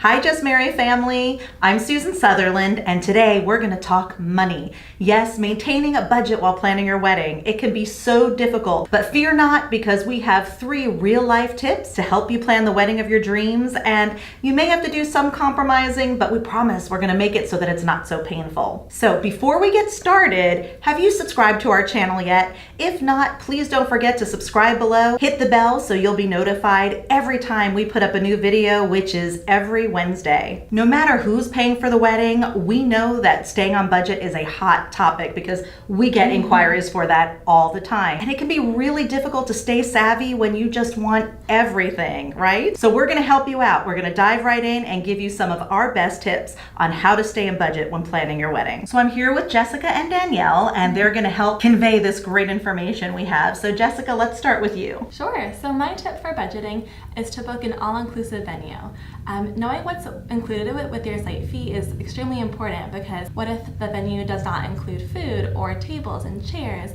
Hi, Just Mary family. I'm Susan Sutherland, and today we're going to talk money. Yes, maintaining a budget while planning your wedding. It can be so difficult, but fear not, because we have 3 real-life tips to help you plan the wedding of your dreams, and you may have to do some compromising, but we promise we're going to make it so that it's not so painful. So before we get started, have you subscribed to our channel yet? If not, please don't forget to subscribe below. Hit the bell so you'll be notified every time we put up a new video, which is every Wednesday. No matter who's paying for the wedding, we know that staying on budget is a hot topic because we get inquiries for that all the time. And it can be really difficult to stay savvy when you just want everything, right? So we're gonna help you out. We're gonna dive right in and give you some of our best tips on how to stay in budget when planning your wedding. So I'm here with Jessica and Danielle, and they're gonna help convey this great information we have. So Jessica, let's start with you. Sure. So my tip for budgeting is to book an all-inclusive venue. Knowing what's included with your site fee is extremely important, because what if the venue does not include food or tables and chairs?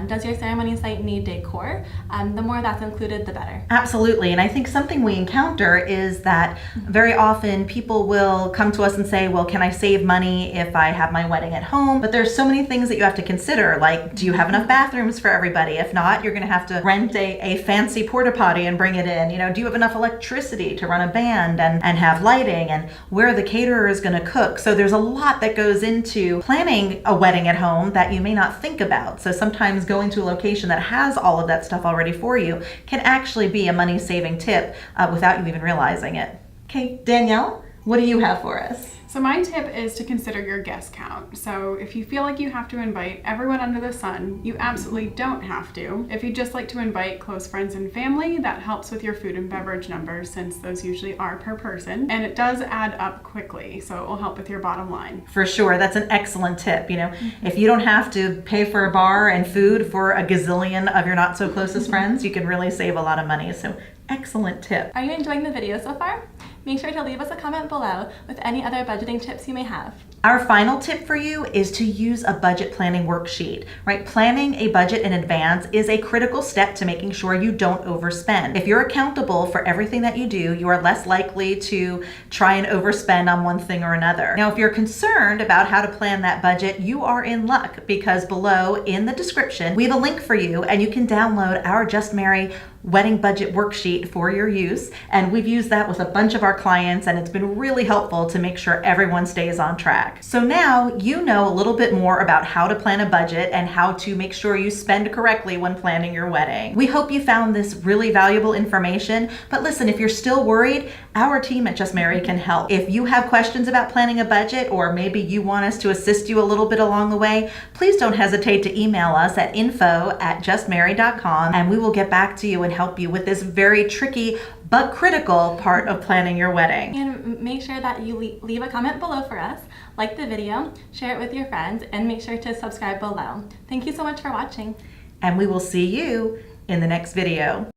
Does your ceremony site need decor? The more that's included, the better. Absolutely. And I think something we encounter is that very often people will come to us and say, well, can I save money if I have my wedding at home? But there's so many things that you have to consider, like, do you have enough bathrooms for everybody? If not, you're going to have to rent a fancy porta potty and bring it in. You know, do you have enough electricity to run a band and have lighting, and where the caterer is going to cook? So there's a lot that goes into planning a wedding at home that you may not think about. So sometimes going to a location that has all of that stuff already for you can actually be a money-saving tip without you even realizing it. Okay, Danielle, what do you have for us? So my tip is to consider your guest count. So if you feel like you have to invite everyone under the sun, you absolutely don't have to. If you just like to invite close friends and family, that helps with your food and beverage numbers, since those usually are per person, and it does add up quickly, so it will help with your bottom line. For sure, that's an excellent tip. You know, if you don't have to pay for a bar and food for a gazillion of your not so closest friends, you can really save a lot of money. So excellent tip. Are you enjoying the video so far? Make sure to leave us a comment below with any other budgeting tips you may have. Our final tip for you is to use a budget planning worksheet, right? Planning a budget in advance is a critical step to making sure you don't overspend. If you're accountable for everything that you do, you are less likely to try and overspend on one thing or another. Now, if you're concerned about how to plan that budget, you are in luck, because below in the description, we have a link for you, and you can download our Just Mary wedding budget worksheet for your use. And we've used that with a bunch of our clients, and it's been really helpful to make sure everyone stays on track. So now you know a little bit more about how to plan a budget and how to make sure you spend correctly when planning your wedding. We hope you found this really valuable information, but listen, if you're still worried, our team at Just Mary can help. If you have questions about planning a budget, or maybe you want us to assist you a little bit along the way, please don't hesitate to email us at info@justmary.com, and we will get back to you and help you with this very tricky but critical part of planning your wedding. And make sure that you leave a comment below for us, like the video, share it with your friends, and make sure to subscribe below. Thank you so much for watching. And we will see you in the next video.